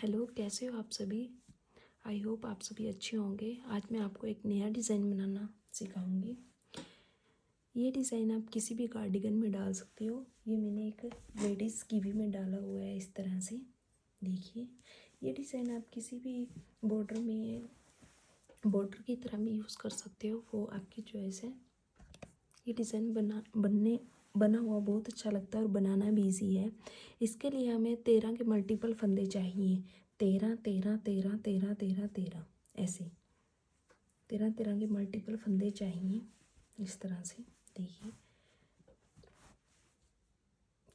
Hello, कैसे हो आप सभी। आई होप आप सभी अच्छे होंगे। आज मैं आपको एक नया डिज़ाइन बनाना सिखाऊंगी। ये डिज़ाइन आप किसी भी कार्डिगन में डाल सकते हो। ये मैंने एक लेडीज़ कीवी में डाला हुआ है इस तरह से। देखिए, ये डिज़ाइन आप किसी भी बॉर्डर की तरह भी यूज़ कर सकते हो, वो आपकी चॉइस है। ये डिज़ाइन बना हुआ बहुत अच्छा लगता है और बनाना भी ईजी है। इसके लिए हमें 13 के मल्टीपल फंदे चाहिए। 13 13 13 13 13 13 ऐसे 13 13 के मल्टीपल फंदे चाहिए इस तरह से। देखिए,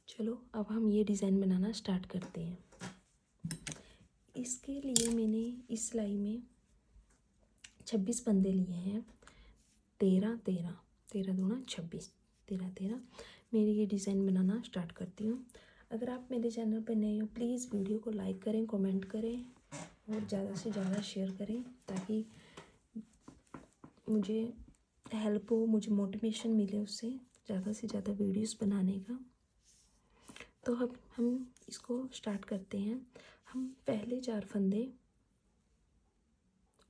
चलो अब हम ये डिज़ाइन बनाना स्टार्ट करते हैं। इसके लिए मैंने इस सिलाई में 26 फंदे लिए हैं। 13 13 13 दूना 26, 13 13। मेरी ये डिज़ाइन बनाना स्टार्ट करती हूँ। अगर आप मेरे चैनल पर नए हो, प्लीज़ वीडियो को लाइक करें, कमेंट करें और ज़्यादा से ज़्यादा शेयर करें, ताकि मुझे हेल्प हो, मुझे मोटिवेशन मिले उससे ज़्यादा से ज़्यादा वीडियोस बनाने का। तो अब हम इसको स्टार्ट करते हैं। हम पहले 4 फंदे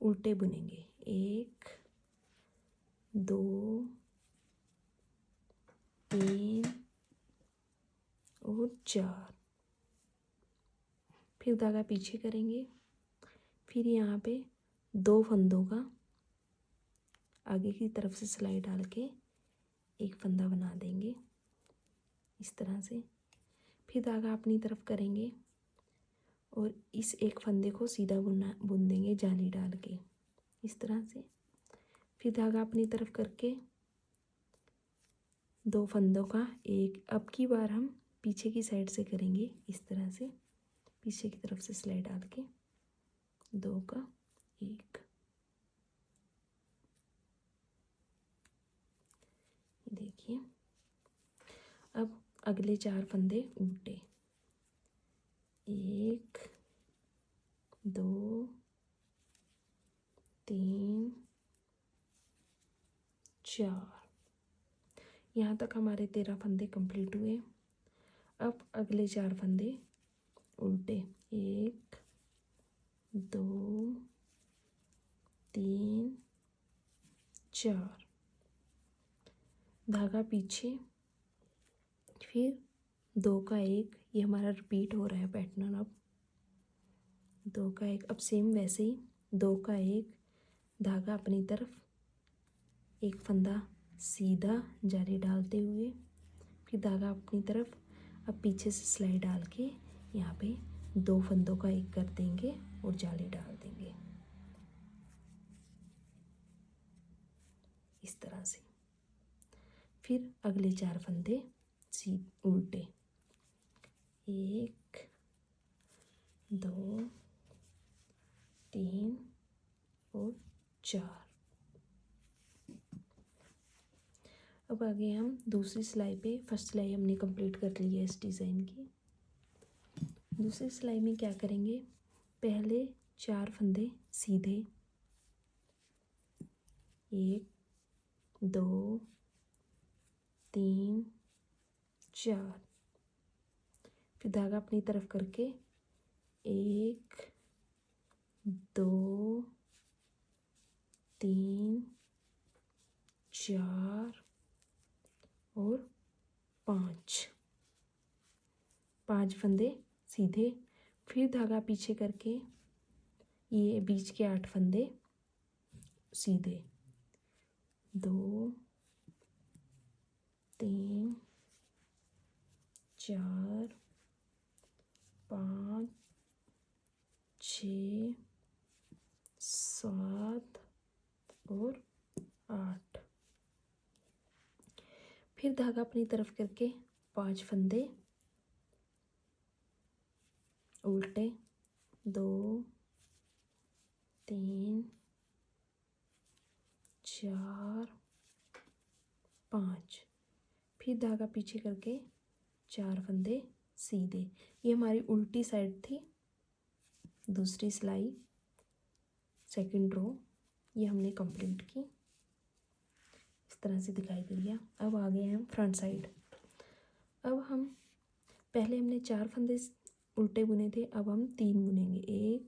उल्टे बुनेंगे। 1 2 3 और 4। फिर धागा पीछे करेंगे। फिर यहाँ पे 2 फंदों का आगे की तरफ से सिलाई डाल के एक फंदा बना देंगे इस तरह से। फिर धागा अपनी तरफ करेंगे और इस एक फंदे को सीधा बुन देंगे जाली डाल के इस तरह से। फिर धागा अपनी तरफ करके 2 फंदों का एक, अब की बार हम पीछे की साइड से करेंगे इस तरह से, पीछे की तरफ से सिलाई डाल के 2 का एक। देखिए, अब अगले 4 फंदे उल्टे। 1 2 3 4। यहाँ तक हमारे 13 फंदे कंप्लीट हुए। अब अगले 4 फंदे उल्टे। 1 2 3 4। धागा पीछे, फिर 2 का एक। ये हमारा रिपीट हो रहा है पैटर्न। अब 2 का एक, अब सेम वैसे ही 2 का एक, धागा अपनी तरफ, एक फंदा सीधा जाली डालते हुए, फिर धागा अपनी तरफ, अब पीछे से सिलाई डाल के यहाँ पे 2 फंदों का एक कर देंगे और जाली डाल देंगे इस तरह से। फिर अगले 4 फंदे उल्टे। 1 2 3 और 4। अब आगे हम दूसरी सिलाई पे, फर्स्ट सिलाई हमने कंप्लीट कर ली है इस डिज़ाइन की। दूसरी सिलाई में क्या करेंगे, पहले 4 फंदे सीधे, 1 2 3 4। फिर धागा अपनी तरफ करके 1 2 3 4 और 5 फंदे सीधे। फिर धागा पीछे करके ये बीच के 8 फंदे सीधे। 2 3 4 5 6 7 और 8। फिर धागा अपनी तरफ करके 5 फंदे उल्टे। 2 3 4 5। फिर धागा पीछे करके 4 फंदे सीधे। ये हमारी उल्टी साइड थी दूसरी सिलाई, सेकंड रो। ये हमने कंप्लीट की, इस तरह से दिखाई दे रही है। अब आ गए हम फ्रंट साइड। अब हम पहले हमने 4 फंदे उल्टे बुने थे, अब हम 3 बुनेंगे, 1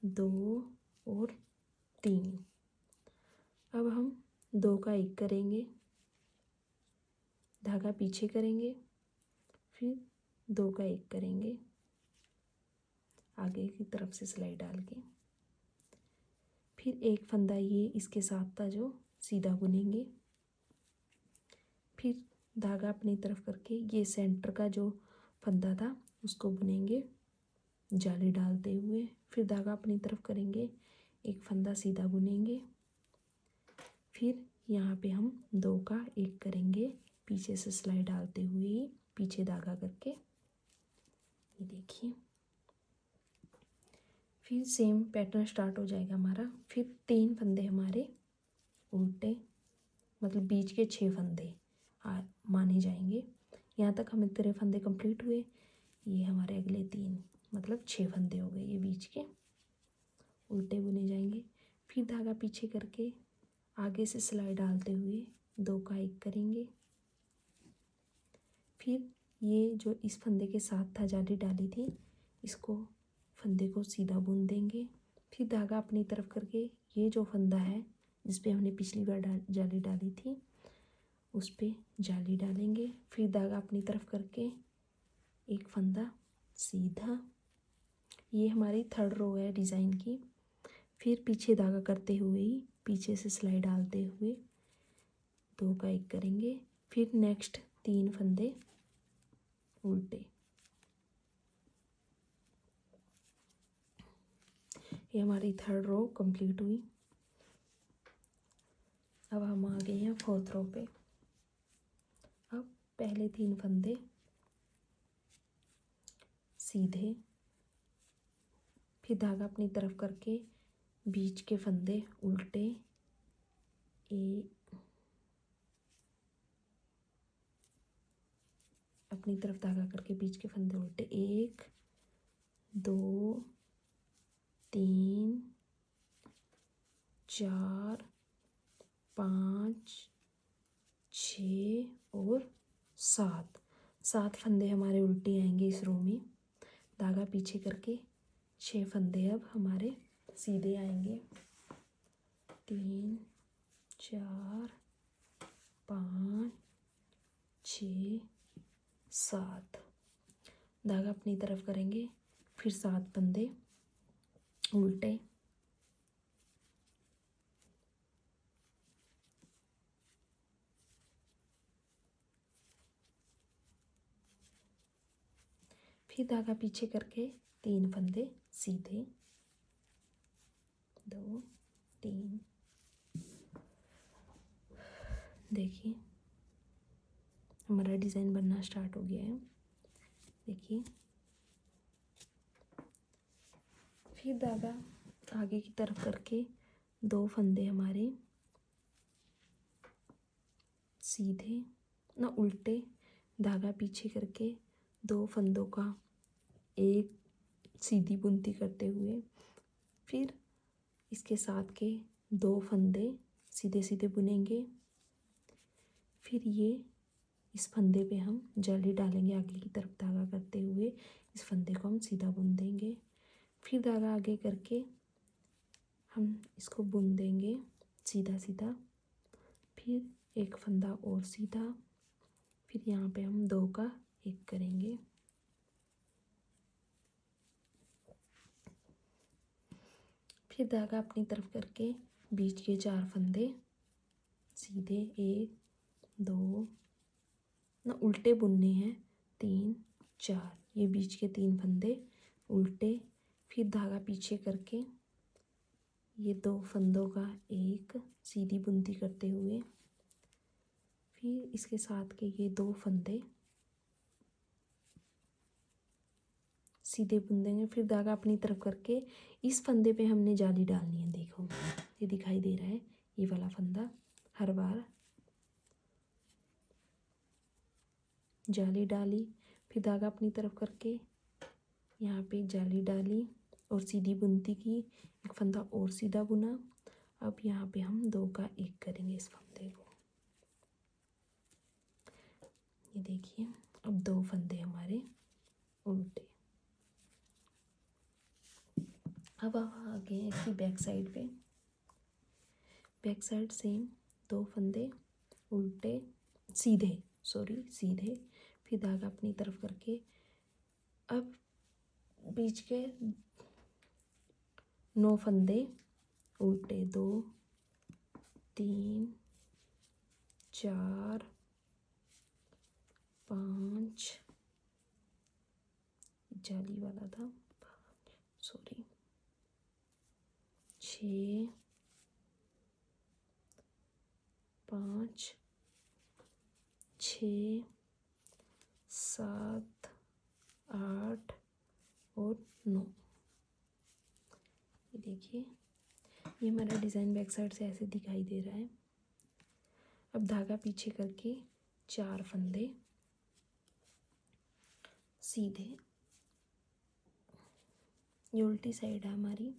2 और 3। अब हम 2 का 1 करेंगे, धागा पीछे करेंगे, फिर 2 का 1 करेंगे आगे की तरफ से सिलाई डाल के, फिर एक फंदा ये इसके साथ था जो सीधा बुनेंगे, फिर धागा अपनी तरफ करके ये सेंटर का जो फंदा था उसको बुनेंगे जाली डालते हुए, फिर धागा अपनी तरफ करेंगे, एक फंदा सीधा बुनेंगे, फिर यहाँ पे हम 2 का 1 करेंगे पीछे से सिलाई डालते हुए ही, पीछे धागा करके, ये देखिए। फिर सेम पैटर्न स्टार्ट हो जाएगा हमारा। फिर 3 फंदे हमारे उल्टे, मतलब बीच के 6 फंदे माने जाएंगे। यहाँ तक हमें 13 फंदे कंप्लीट हुए, ये हमारे अगले 3 मतलब 6 फंदे हो गए, ये बीच के उल्टे बुने जाएंगे। फिर धागा पीछे करके आगे से सिलाई डालते हुए 2 का 1 करेंगे, फिर ये जो इस फंदे के साथ था जाली डाली थी, इसको फंदे को सीधा बुन देंगे, फिर धागा अपनी तरफ करके ये जो फंदा है जिस पे हमने पिछली बार जाली डाली थी उस पे जाली डालेंगे, फिर धागा अपनी तरफ करके एक फंदा सीधा, ये हमारी 3rd रो है डिज़ाइन की। फिर पीछे धागा करते हुए ही पीछे से सिलाई डालते हुए 2 का 1 करेंगे, फिर नेक्स्ट 3 फंदे उल्टे। ये हमारी 3rd रो कंप्लीट हुई। अब हम आ गए हैं 4th रो पे। अब पहले 3 फंदे सीधे, फिर धागा अपनी तरफ करके बीच के फंदे उल्टे, अपनी तरफ धागा करके बीच के फंदे उल्टे, 1 2 3 4 5 6 और 7 फंदे हमारे उल्टे आएंगे इस रो में। धागा पीछे करके 6 फंदे अब हमारे सीधे आएंगे, 3 4 5 6 7। धागा अपनी तरफ करेंगे, फिर 7 फंदे उल्टे, फिर धागा पीछे करके 3 फंदे सीधे, 2 3। देखिए हमारा डिज़ाइन बनना स्टार्ट हो गया है, देखिए। फिर धागा आगे की तरफ करके 2 फंदे हमारे सीधे ना उल्टे, धागा पीछे करके 2 फंदों का एक सीधी बुनती करते हुए, फिर इसके साथ के 2 फंदे सीधे सीधे बुनेंगे, फिर ये इस फंदे पे हम जाली डालेंगे आगे की तरफ धागा करते हुए, इस फंदे को हम सीधा बुन देंगे, फिर धागा आगे करके हम इसको बुन देंगे सीधा सीधा, फिर एक फंदा और सीधा, फिर यहाँ पे हम 2 का 1 करेंगे, फिर धागा अपनी तरफ करके बीच के 4 फंदे सीधे, 1 2 ना उल्टे बुनने हैं, 3 4, ये बीच के 3 फंदे उल्टे, फिर धागा पीछे करके ये 2 फंदों का 1 सीधी बुनती करते हुए, फिर इसके साथ के ये 2 फंदे सीधे बुन देंगे, फिर धागा अपनी तरफ करके इस फंदे पे हमने जाली डालनी है। देखो ये दिखाई दे रहा है, ये वाला फंदा, हर बार जाली डाली, फिर धागा अपनी तरफ करके यहाँ पे जाली डाली और सीधी बुनती की, एक फंदा और सीधा बुना। अब यहाँ पे हम 2 का 1 करेंगे इस फंदे को, ये देखिए। अब 2 फंदे हमारे उल्टे। अब आ गए हैं इसकी बैक साइड पे। बैक साइड सेम, 2 फंदे उल्टे, सीधे, सीधे, फिर धागा अपनी तरफ करके अब बीच के 9 फंदे उल्टे, 2 3 4 5, जाली वाला था, 6 5 6 7 8 और 9। ये देखिए, ये हमारा डिज़ाइन बैक साइड से ऐसे दिखाई दे रहा है। अब धागा पीछे करके 4 फंदे सीधे, ये उल्टी साइड है हमारी।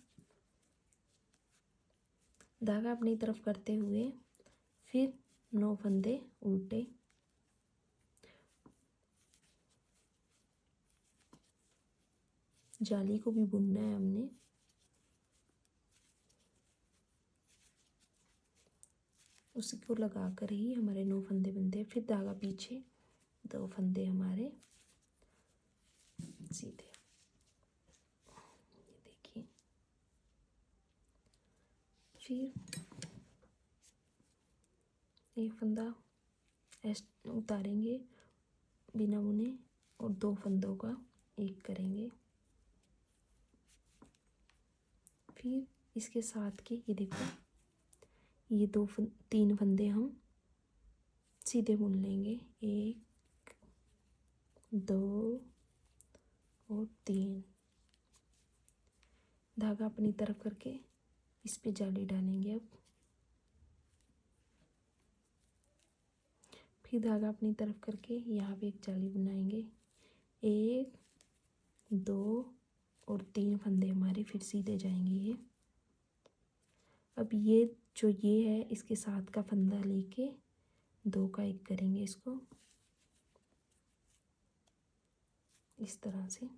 धागा अपनी तरफ करते हुए फिर 9 फंदे उल्टे, जाली को भी बुनना है हमने। उसी को लगा कर ही हमारे 9 फंदे बनते हैं। फिर धागा पीछे, 2 फंदे हमारे सीधे, ये देखिए। फिर एक फंदा उतारेंगे बिना बुने और 2 फंदों का एक करेंगे। फिर इसके साथ के ये देखो, ये 3 फंदे हम सीधे बुन लेंगे, 1 2 और 3। धागा अपनी तरफ करके इस पे जाली डालेंगे। अब फिर धागा अपनी तरफ करके यहाँ पे एक जाली बनाएंगे, 1 2 और 3 फंदे हमारे फिर सीधे जाएंगे ये। अब ये जो ये है, इसके साथ का फंदा लेके 2 का एक करेंगे इसको, इस तरह से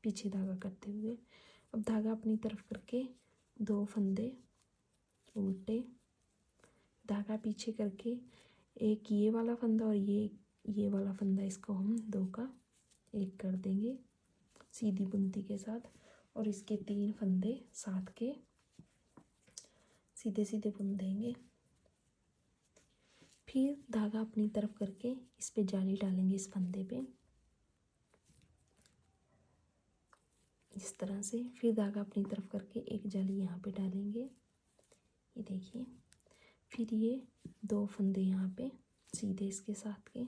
पीछे धागा करते हुए। अब धागा अपनी तरफ करके 2 फंदे उल्टे, धागा पीछे करके एक ये वाला फंदा और ये वाला फंदा, इसको हम 2 का एक कर देंगे सीधी बुनती के साथ। और इसके 3 फंदे साथ के सीधे सीधे बुन देंगे। फिर धागा अपनी तरफ करके इस पे जाली डालेंगे, इस फंदे पे इस तरह से। फिर धागा अपनी तरफ करके एक जाली यहाँ पे डालेंगे, ये देखिए। फिर ये 2 फंदे यहाँ पे सीधे इसके साथ के।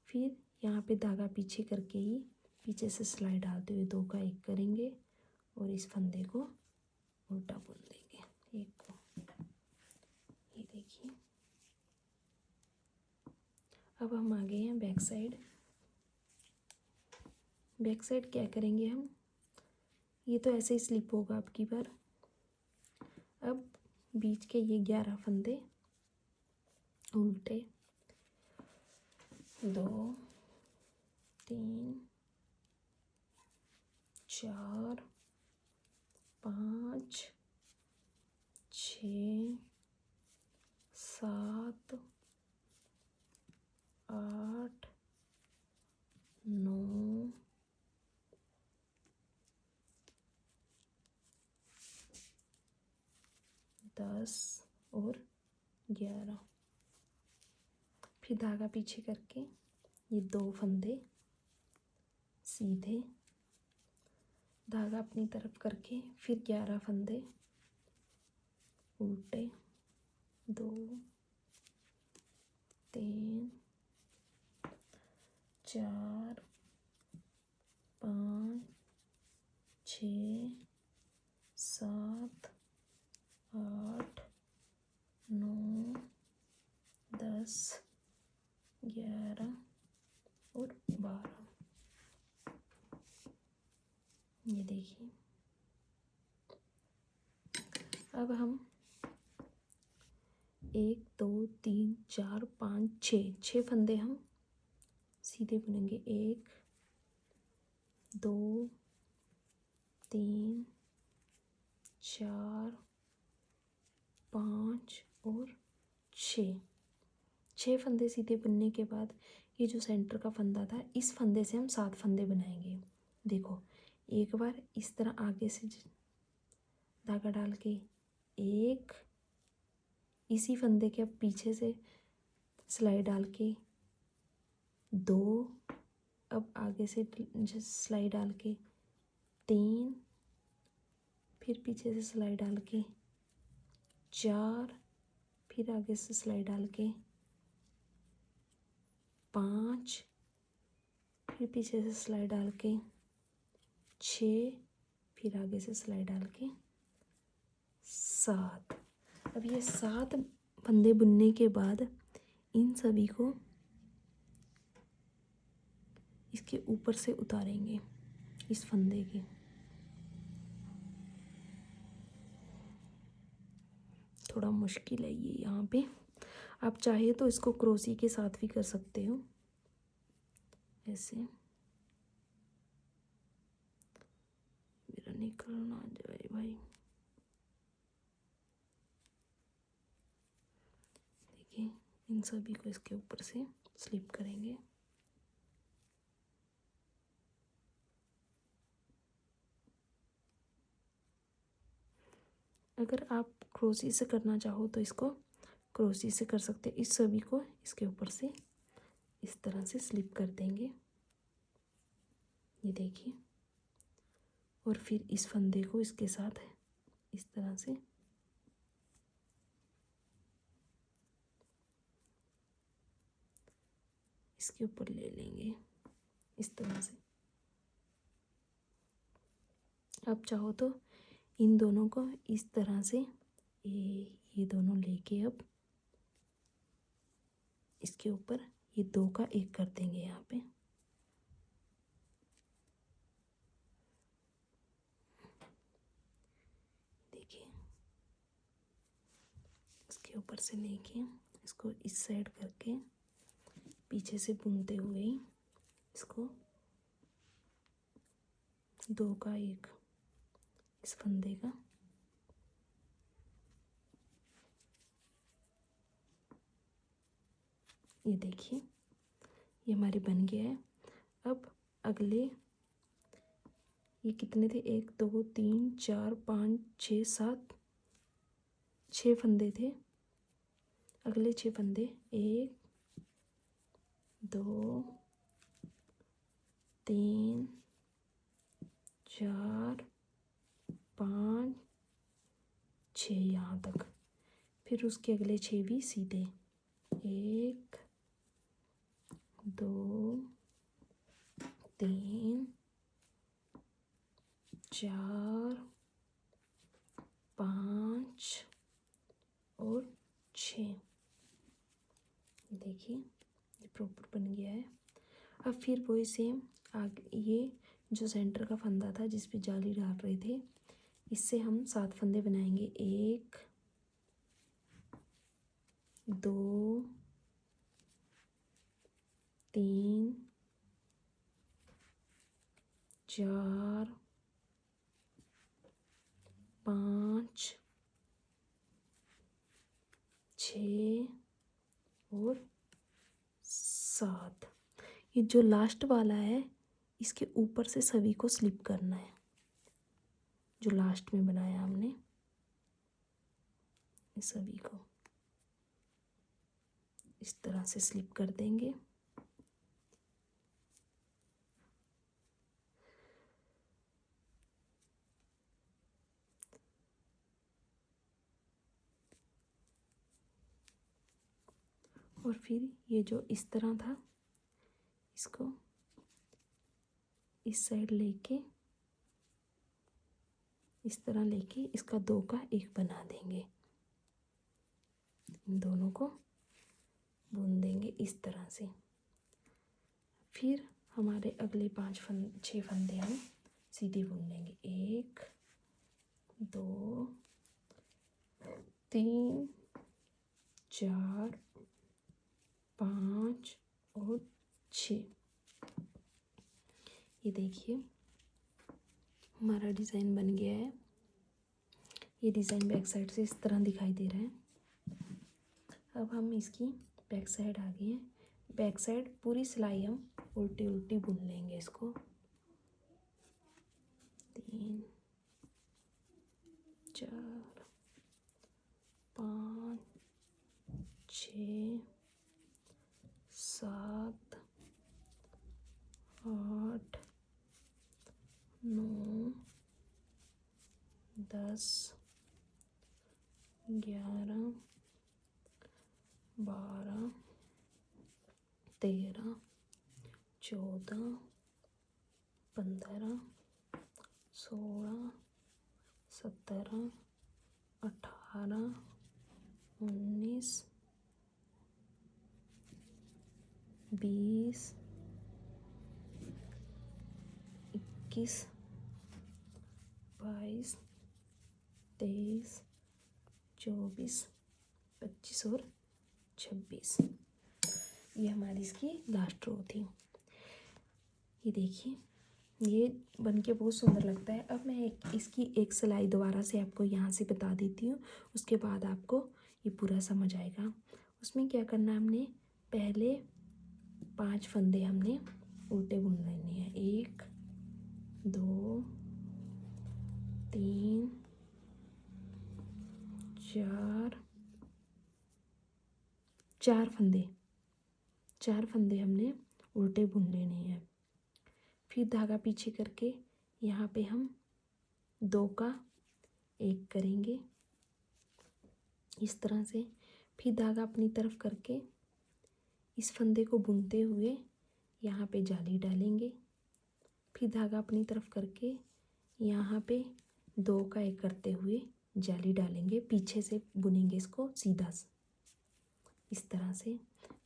फिर यहाँ पे धागा पीछे करके ही पीछे से सिलाई डालते हुए 2 का एक करेंगे और इस फंदे को उल्टा बुन देंगे, एक को, ये देखिए। अब हम आ गए हैं बैक साइड। बैक साइड क्या करेंगे हम, ये तो ऐसे ही स्लिप होगा अब की बार। अब बीच के ये 11 फंदे उल्टे, 2 3 4 5 6 7 8 9 10 और 11। फिर धागा पीछे करके ये 2 फंदे सीधे, धागा अपनी तरफ करके फिर 11 फंदे उल्टे, 2 3 4 5 6 7 8 9 10 11 और 12, ये देखिए। अब हम 1 2 3 4 5 6 फंदे हम सीधे बुनेंगे, 1 2 3 4 5 और 6 फंदे सीधे बुनने के बाद ये जो सेंटर का फंदा था, इस फंदे से हम 7 फंदे बनाएंगे। देखो, एक बार इस तरह आगे से धागा डाल के एक, इसी फंदे के अब पीछे से सिलाई डाल के 2, अब आगे से सिलाई डाल के 3, फिर पीछे से सिलाई डाल के 4, फिर आगे से सिलाई डाल के 5, फिर पीछे से सिलाई डाल के 6, फिर आगे से सिलाई डाल के 7। अब ये 7 फंदे बुनने के बाद इन सभी को इसके ऊपर से उतारेंगे, इस फंदे के। थोड़ा मुश्किल है ये यहाँ पे, आप चाहे तो इसको क्रोशी के साथ भी कर सकते हो, ऐसे। मेरा निकल ना जाए भाई। देखिए, इन सभी को इसके ऊपर से स्लिप करेंगे। अगर आप क्रोशी से करना चाहो तो इसको क्रोशी से कर सकते हैं। इस सभी को इसके ऊपर से इस तरह से स्लिप कर देंगे, ये देखिए। और फिर इस फंदे को इसके साथ इस तरह से इसके ऊपर ले लेंगे, इस तरह से। आप चाहो तो इन दोनों को इस तरह से ये दोनों लेके अब इसके ऊपर ये 2 का 1 कर देंगे यहाँ पे। देखिए, इसके ऊपर से लेके इसको इस साइड करके पीछे से बुनते हुए ही इसको 2 का 1 इस फंदे का ये देखिए, ये हमारी बन गया है। अब अगले ये कितने थे, 1 2 3 4 5 6 7 6 फंदे थे। अगले 6 फंदे 1 2 3 4 5 6 यहाँ तक। फिर उसके अगले 6 भी सीधे 1 2 3 4 5 और 6। देखिए, ये प्रॉपर बन गया है। अब फिर वही सेम आगे, ये जो सेंटर का फंदा था जिस पे जाली डाल रहे थे, इससे हम 7 फंदे बनाएंगे। 1 2 3 4 5 6 और 7। ये जो लास्ट वाला है, इसके ऊपर से सभी को स्लिप करना है। जो लास्ट में बनाया हमने, इस सभी को इस तरह से स्लिप कर देंगे। और फिर ये जो इस तरह था, इसको इस साइड लेके इस तरह लेके इसका 2 का 1 बना देंगे। इन दोनों को बुन देंगे इस तरह से। फिर हमारे अगले 6 फंदे हम सीधे बुन लेंगे। 1 2 3 4 5 और 6। ये देखिए, हमारा डिज़ाइन बन गया है। ये डिज़ाइन बैक साइड से इस तरह दिखाई दे रहा है। अब हम इसकी बैक साइड आ गए हैं। बैक साइड पूरी सिलाई हम उल्टी उल्टी बुन लेंगे इसको। 3 4 5 6 7 8 9 10 11 12 13 14 15 16 17 18 19 20 21 22 23 24 25 और 26। ये हमारी इसकी लास्ट रो थी। ये देखिए, ये बनके बहुत सुंदर लगता है। अब मैं इसकी एक सिलाई दोबारा से आपको यहाँ से बता देती हूँ, उसके बाद आपको ये पूरा समझ आएगा। उसमें क्या करना है, हमने पहले 5 फंदे हमने उल्टे बुन लेने हैं। 1 2 3 4 फंदे हमने उल्टे बुन लेने हैं। फिर धागा पीछे करके यहाँ पे हम 2 का 1 करेंगे इस तरह से। फिर धागा अपनी तरफ करके इस फंदे को बुनते हुए यहाँ पे जाली डालेंगे। फिर धागा अपनी तरफ करके यहाँ पे 2 का 1 करते हुए जाली डालेंगे। पीछे से बुनेंगे इसको सीधा इस तरह से।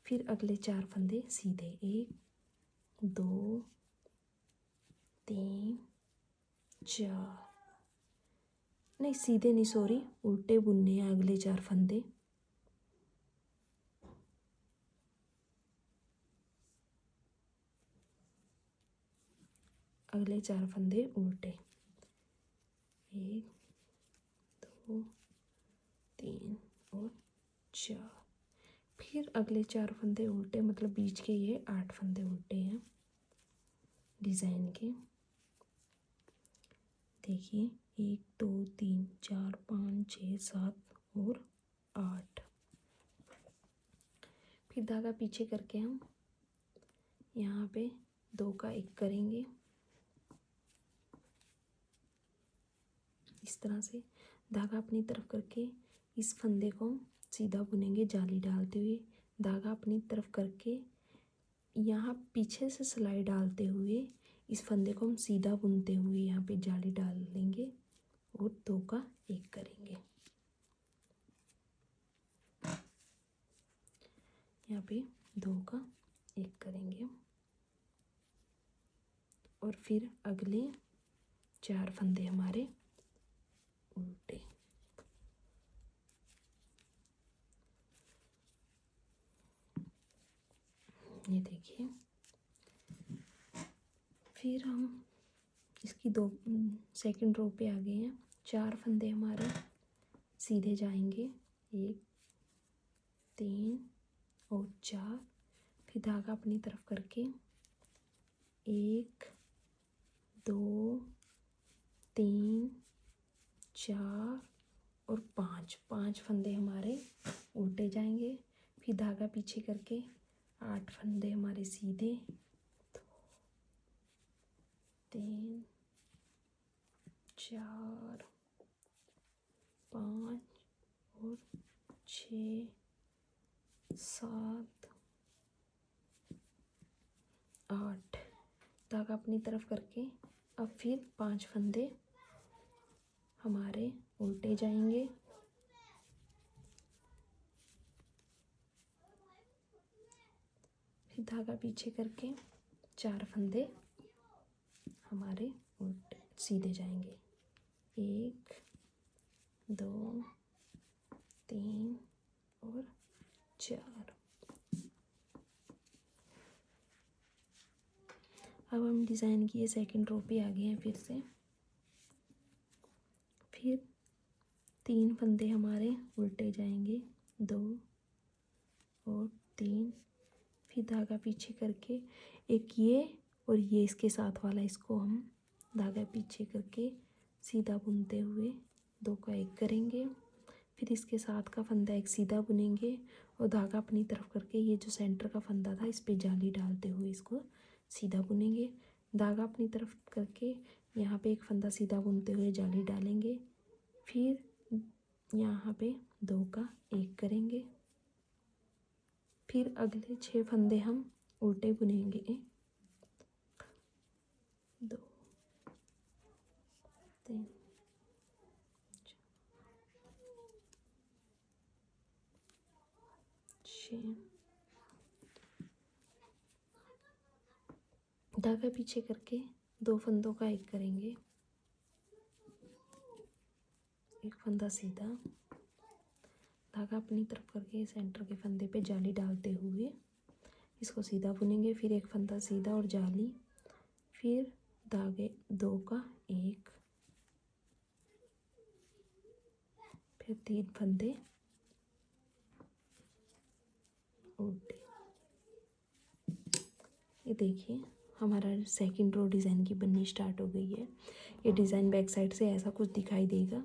फिर अगले 4 फंदे सीधे 1 2 3 4 नहीं, सीधे नहीं, सॉरी, उल्टे बुनने हैं अगले 4 फंदे। अगले 4 फंदे उल्टे, 1 2 3 और 4। फिर अगले 4 फंदे उल्टे, मतलब बीच के ये 8 फंदे उल्टे हैं डिज़ाइन के। देखिए, 1 2 3 4 5 6 7 और 8। फिर धागा पीछे करके हम यहाँ पे 2 का 1 करेंगे इस तरह से। धागा अपनी तरफ करके इस फंदे को हम सीधा बुनेंगे जाली डालते हुए। धागा अपनी तरफ करके यहाँ पीछे से सिलाई डालते हुए इस फंदे को हम सीधा बुनते हुए यहाँ पे जाली डाल लेंगे और 2 का 1 करेंगे। यहाँ पे 2 का 1 करेंगे और फिर अगले 4 फंदे हमारे उल्टे। ये देखिए, फिर हम इसकी 2 सेकंड रो पे आ गए हैं। 4 फंदे हमारे सीधे जाएंगे, 1 3 और 4। फिर धागा अपनी तरफ करके 1 2 3 4 और 5 फंदे हमारे उल्टे जाएंगे। फिर धागा पीछे करके 8 फंदे हमारे सीधे, 3 4 5 और 6 7 8। धागा अपनी तरफ करके अब फिर 5 फंदे हमारे उल्टे जाएंगे। फिर धागा पीछे करके 4 फंदे हमारे उल्टे सीधे जाएंगे, 1 2 3 और 4। अब हम डिज़ाइन की ये सेकंड रो पे आ गए हैं फिर से। फिर 3 फंदे हमारे उल्टे जाएंगे, 2 और 3, फिर धागा पीछे करके एक ये और ये इसके साथ वाला, इसको हम धागा पीछे करके सीधा बुनते हुए 2 का 1 करेंगे। फिर इसके साथ का फंदा एक सीधा बुनेंगे और धागा अपनी तरफ करके ये जो सेंटर का फंदा था इस पे जाली डालते हुए इसको सीधा बुनेंगे। धागा अपनी तरफ करके यहाँ पे एक फंदा सीधा बुनते हुए जाली डालेंगे। फिर यहाँ पे 2 का 1 करेंगे। फिर अगले 6 फंदे हम उल्टे बुनेंगे, 2 3 6, धागा पीछे करके 2 फंदों का 1 करेंगे, एक फंदा सीधा, धागा अपनी तरफ करके सेंटर के फंदे पे जाली डालते हुए इसको सीधा बुनेंगे। फिर एक फंदा सीधा और जाली, फिर धागे 2 का 1, फिर 3 फंदे उल्टे। ये देखिए हमारा सेकंड रो डिज़ाइन की बननी स्टार्ट हो गई है। ये डिज़ाइन बैक साइड से ऐसा कुछ दिखाई देगा।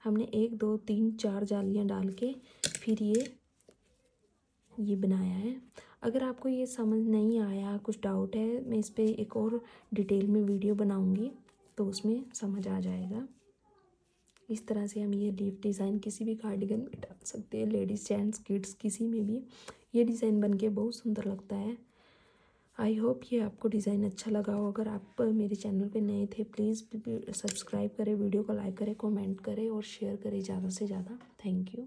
हमने 1 2 3 4 जालियां डाल के फिर ये बनाया है। अगर आपको ये समझ नहीं आया, कुछ डाउट है, मैं इस पर एक और डिटेल में वीडियो बनाऊंगी तो उसमें समझ आ जाएगा। इस तरह से हम ये लीफ डिज़ाइन किसी भी कार्डिगन में डाल सकते हैं, लेडीज़ जेंट्स किड्स किसी में भी ये डिज़ाइन बन के बहुत सुंदर लगता है। आई होप ये आपको डिज़ाइन अच्छा लगा हो। अगर आप मेरे चैनल पे नए थे प्लीज़ सब्सक्राइब करें, वीडियो को लाइक करें, कमेंट करें और शेयर करें ज़्यादा से ज़्यादा। Thank you.